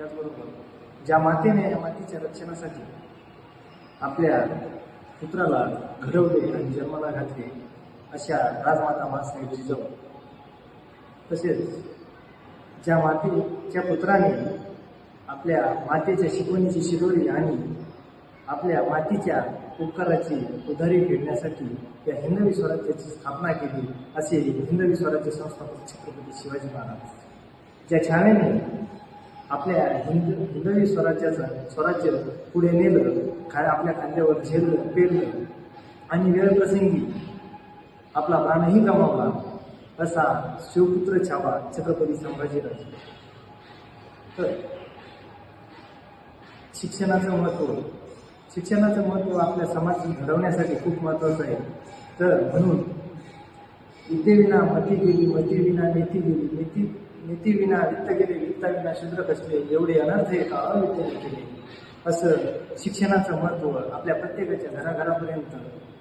त्याचबरोबर ज्या मातेने या मातीच्या रक्षणासाठी आपल्या पुत्राला घडवले आणि जन्माला घातले अशा राजमाता माँसाहेब जिजाऊ, तसेच ज्या मातेच्या पुत्राने आपल्या मातेच्या शिकवणीची शिदोरी आणि आपल्या मातीच्या उपकाराची उधारी फेडण्यासाठी या हिंदवी स्वराज्याची स्थापना केली असे हिंदवी स्वराज्य संस्थापक छत्रपती शिवाजी महाराज, ज्या छावेने आपल्या हिंदवी स्वराज्य पुढे नेलं, आपल्या खांद्यावर झेललं, पेरलं आणि वेळप्रसंगी आपला प्राणही गमावला असा शिवपुत्र छावा छत्रपती संभाजीराजे. तर शिक्षणाचं महत्त्व आपल्या समाज घडवण्यासाठी खूप महत्त्वाचं आहे. तर म्हणून विद्येविना मती गेली, मतीविना नीती गेली, नीतीविना वित्त गेले, वित्ताविना शूद्र कसले, एवढे अनर्थ एका अविद्येने केले. असं शिक्षणाचं महत्त्व आपल्या प्रत्येकाच्या घराघरापर्यंत,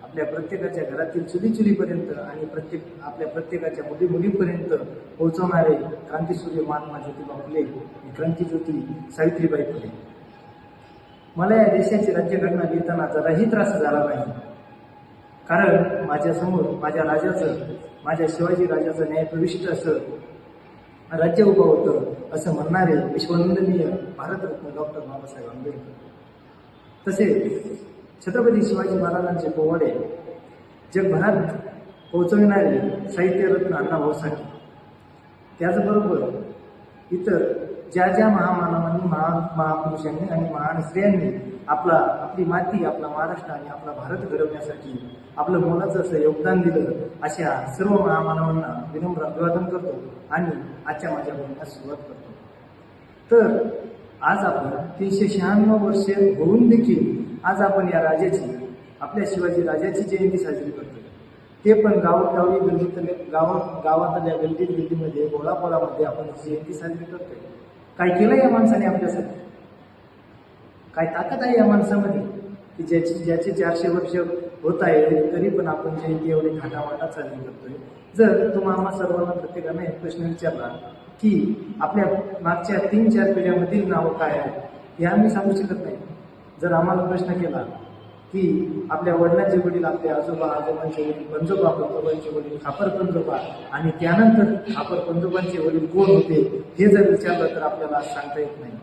आपल्या प्रत्येकाच्या घरातील चुलीपर्यंत आणि आपल्या प्रत्येकाच्या मुलीपर्यंत पोहोचवणारे क्रांतीसूर्य महात्मा ज्योतिबा फुले, क्रांतीज्योती सावित्रीबाई फुले. मला या देशाची राज्यघटना लिहिताना जराही त्रास झाला नाही, कारण माझ्यासमोर माझ्या शिवाजी राजाचं न्यायप्रविष्ट असं राज्य उभं होतं असं म्हणणारे विश्ववंदनीय भारतरत्न डॉक्टर बाबासाहेब आंबेडकर, तसेच छत्रपती शिवाजी महाराजांचे पोवाडे जगभरात पोहोचविणारे साहित्यरत्न अण्णाभाऊ साठे, त्याचबरोबर इतर ज्या महामानवांनी, महापुरुषांनी आणि महान स्त्रियांनी आपली माती, आपला महाराष्ट्र आणि आपला भारत घडवण्यासाठी आपलं मोलाचं असं योगदान दिलं, अशा सर्व महामानवांना विनम्र अभिवादन करतो आणि आजच्या माझ्या बोलण्यास सुरुवात करतो. तर आज आपण 396 वर्षे होऊन देखील आज आपण या आपल्या शिवाजी राजाची जयंती साजरी करतो. ते पण गावोगावी गावातल्या गल्लीमध्ये बोळापोळामध्ये आपण जयंती साजरी करतोय. काय केलं या माणसाने आपल्यासाठी? काय ताकद आहे या माणसामध्ये की ज्याचे 400 वर्ष होत आहे तरी पण आपण जयंती एवढी थाटामाटात साजरी करतोय? जर तुम्हाला सर्वांना प्रत्येकाने एक प्रश्न विचारला की आपल्या मागच्या 3-4 पिढ्यामधील नावं काय आहेत, हे आम्ही सांगू शकत नाही. जर आम्हाला प्रश्न केला की आपल्या वडिलांचे वडील, आपले आजोबांचे वडील, पंजोबांचे वडील, खापर पंजोबा आणि त्यानंतर खापर पंजोबांचे वडील कोण होते, हे जर विचारलं तर आपल्याला सांगता येत नाही.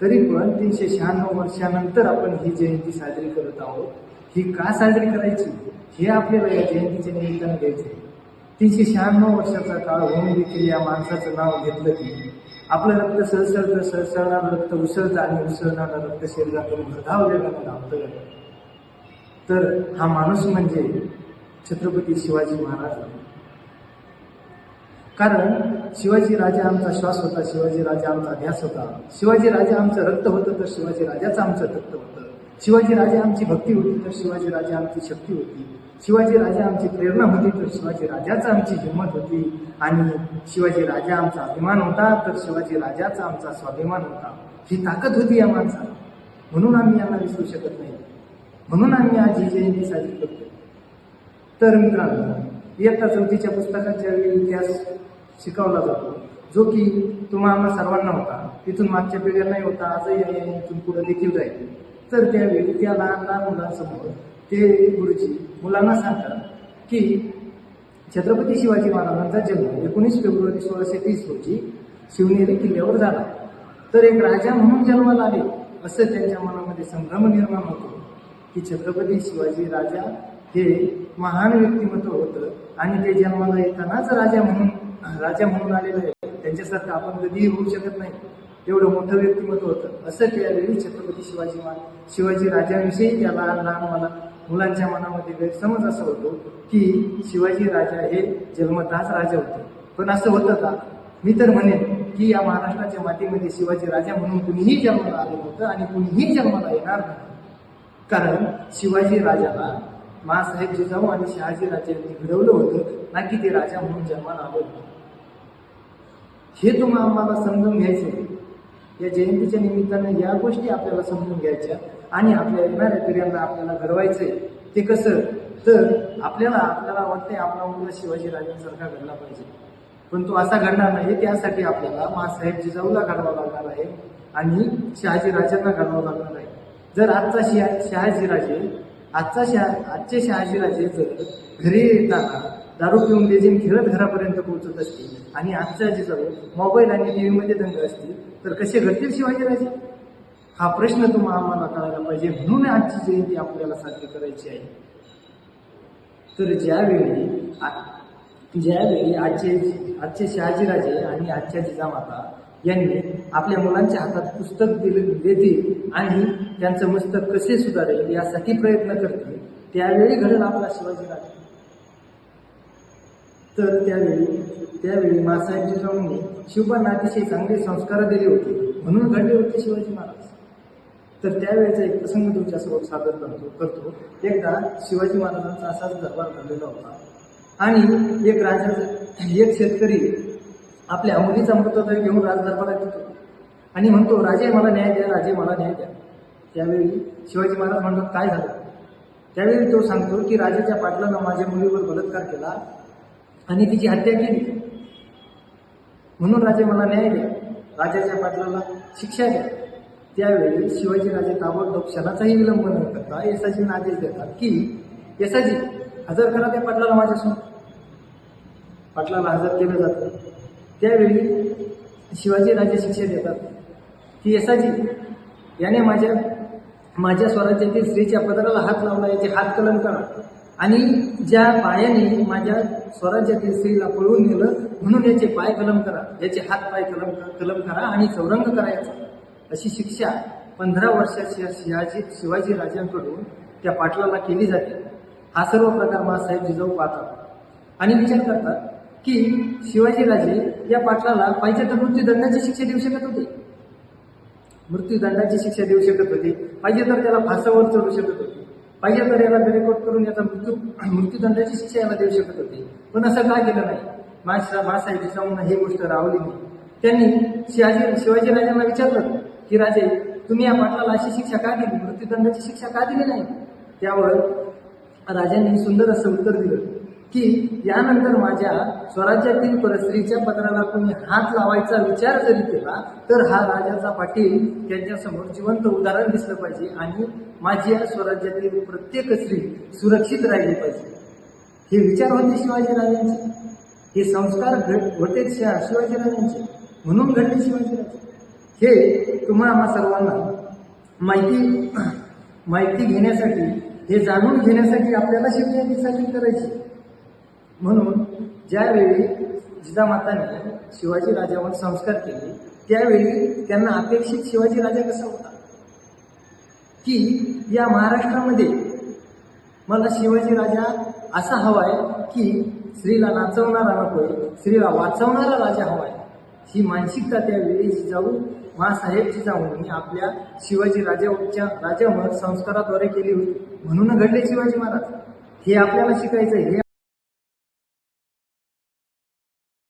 तरी पण 396 वर्षानंतर आपण ही जयंती साजरी करत आहोत. ही का साजरी करायची हे आपल्याला या जयंतीच्या निमित्तानं घ्यायचं आहे. 396 वर्षाचा काळ होऊन देखील या माणसाचं नाव घेतलं की आपलं रक्त सळसळणारं रक्त उसळतं आणि उसळणारं रक्त शरीरातून भरधाव वेगाने धावतं. तर हा माणूस म्हणजे छत्रपती शिवाजी महाराज. कारण शिवाजी राजा आमचा श्वास होता, शिवाजी राजा आमचा ध्यास होता, शिवाजी राजा आमचं रक्त होतं तर शिवाजी राजाचं आमचं रक्त होतं, शिवाजी राजा आमची भक्ती होती तर शिवाजी राजा आमची शक्ती होती, शिवाजी राजा आमची प्रेरणा होती तर शिवाजी राजाच आमची हिंमत होती, आणि शिवाजी राजा आमचा अभिमान होता तर शिवाजी राजाचा आमचा स्वाभिमान होता. ही ताकद होती या माणसाला. म्हणून आम्ही यांना विसरू शकत नाही. म्हणून आम्ही आज ही जयंती साजरी करतो. तर मित्रांनो, इयत्ता 4थीच्या पुस्तकात ज्यावेळी इतिहास शिकवला जातो, जो की तुम्हाला सर्वांना होता, तिथून मागच्या पिढ्यांनाही होता, आजही आहे, इथून पुढे देखील राहील. तर त्यावेळी त्या लहान मुलांसमोर ते गुरुजी मुलांना सांगतात की छत्रपती शिवाजी महाराजांचा जन्म 19 फेब्रुवारी 1630 रोजी शिवनेरी किल्ल्यावर झाला. तर एक राजा म्हणून जन्माला आले असं त्यांच्या मनामध्ये संभ्रम निर्माण होतो की छत्रपती शिवाजी राजा हे महान व्यक्तिमत्व होतं आणि ते जन्माला येतानाच राजा म्हणून आलेलं आहे. त्यांच्यासारखं आपण कधीही होऊ शकत नाही, एवढं मोठं व्यक्तिमत्व होतं असं त्यावेळी छत्रपती शिवाजी राजाविषयी त्या लहान मुलांच्या मनामध्ये गैरसमज असा होतो की शिवाजी राजा हे जन्मताच राजा होते. पण असं होतं का? मी तर म्हणेन की या महाराष्ट्राच्या मातीमध्ये शिवाजी राजा म्हणून कुणीही जन्माला आलं होतं आणि कुणीही जन्माला येणार नाही. कारण शिवाजी राजाला माँसाहेब जिजाऊ आणि शहाजी राजांनी घडवलं होतं, ना की ते राजा म्हणून जन्माला आलं होतं. हे आम्हाला समजून घ्यायचं. या जयंतीच्या निमित्तानं या गोष्टी आपल्याला समजून घ्यायच्या आणि आपल्या येणाऱ्या पिढ्यांना आपल्याला घडवायचंय. ते कसं? तर आपल्याला वाटतंय आपला मुलगा शिवाजी राजांसारखा घडला पाहिजे, पण तो असा घडणार नाही. त्यासाठी आपल्याला माँसाहेब जिजाऊला घडवावं लागणार आहे आणि शहाजीराजांना घडवावं लागणार आहे. जर आजचे शहाजीराजे जर घरी येताना दारू पिऊन लेझीम खेळत घरापर्यंत पोहोचत असतील आणि आजच्या जिजाऊ मोबाईल आणि टीव्हीमध्ये दंग असतील तर कसे घडतील शिवाजीराजे? हा प्रश्न आम्हाला कळायला पाहिजे. म्हणून आजची जयंती आपल्याला साजरी करायची आहे. तर ज्यावेळी आजचे शहाजीराजे आणि आजच्या जिजामाता यांनी आपल्या मुलांच्या हातात पुस्तक देतील आणि त्यांचं मस्तक कसे सुधारेल यासाठी प्रयत्न करतील, त्यावेळी घडेल आपला शिवाजीराजे. तर त्यावेळी माँसाहेब जिजाऊंनी शिवबांना अतिशय चांगले संस्कार दिले होते, म्हणून घडले होते शिवाजी महाराज. तर त्यावेळेचा एक प्रसंग तुमच्यासमोर सादर करतो. एकदा शिवाजी महाराजांचा असाच दरबार भरलेला होता आणि एक शेतकरी आपल्या मुलीचा मृतदेह घेऊन राजदरबारात येतो आणि म्हणतो, राजे मला न्याय द्या, राजे मला न्याय द्या. त्यावेळी शिवाजी महाराज म्हणतात, काय झालं? त्यावेळी तो सांगतो की राजाच्या पाटलानं माझ्या मुलीवर बलात्कार केला आणि तिची हत्या केली, म्हणून राजे मला न्याय द्या, राजाच्या पाटलाला शिक्षा द्या. त्यावेळी शिवाजीराजे ताबडतोब क्षणाचाही विलंब न करता येसाजींना आदेश देतात की येसाजी हजर करा त्या पाटलाला माझ्यासमोर. पाटलाला हजर केलं जातं. त्यावेळी शिवाजीराजे शिक्षा देतात की येसाजी याने माझ्या स्वराज्यातील स्त्रीच्या पदराला हात लावला, याचे हात कलम करा आणि ज्या पायाने माझ्या स्वराज्यातील स्त्रीला पळवून नेलं म्हणून याचे पाय कलम करा, याचे हात पाय कलम करा आणि चौरंग करायचा. अशी शिक्षा 15 वर्षाच्या शिवाजी राजांकडून त्या पाटलाला केली जाते. हा सर्व प्रकार माँसाहेब जिजाऊ पाहतात आणि विचार करतात की शिवाजीराजे या पाटलाला पाहिजे तर मृत्यूदंडाची शिक्षा देऊ शकत होते, पाहिजे तर त्याला फासावर चढू शकत होते, पाहिजे तर याला बेरेकोट करून याचा मृत्यूदंडाची शिक्षा याला देऊ शकत होते. पण असं का केलं नाही? माँसाहेब जिजाऊंना ही गोष्ट रावली नाही. त्यांनी शिवाजीराजांना विचारलं की राजे तुम्ही या पाटलाला अशी शिक्षा का दिली, मृत्यूदंडाची शिक्षा का दिली नाही? त्यावर राजांनी सुंदर असं उत्तर दिलं की यानंतर माझ्या स्वराज्यातील परस्त्रीच्या पदराला कोणी हात लावायचा विचार जरी केला तर हा राजाचा पाटील त्यांच्यासमोर जिवंत उदाहरण दिसलं पाहिजे आणि माझ्या स्वराज्यातील प्रत्येक स्त्री सुरक्षित राहिली पाहिजे. हे विचार होते शिवाजीराजांचे, हे संस्कार होते शिवाजीराजांचे, म्हणून घडले शिवाजीराजे. हे तुम्हाला सर्वांना माहिती घेण्यासाठी, हे जाणून घेण्यासाठी आपल्याला शिवजयंती साजरी करायची. म्हणून ज्यावेळी जिजामाताने शिवाजीराजावर संस्कार केले त्यावेळी त्यांना अपेक्षित शिवाजीराजा कसा होता की या महाराष्ट्रामध्ये मला शिवाजीराजा असा हवाय की स्त्रीला नाचवणारा नकोय, स्त्रीला वाचवणारा राजा हवाय. ही मानसिकता त्यावेळी माँसाहेब जिजाऊंनी आपल्या राजावर संस्काराद्वारे केली होती, म्हणून घडले शिवाजी महाराज. हे आपल्याला शिकायचं आहे.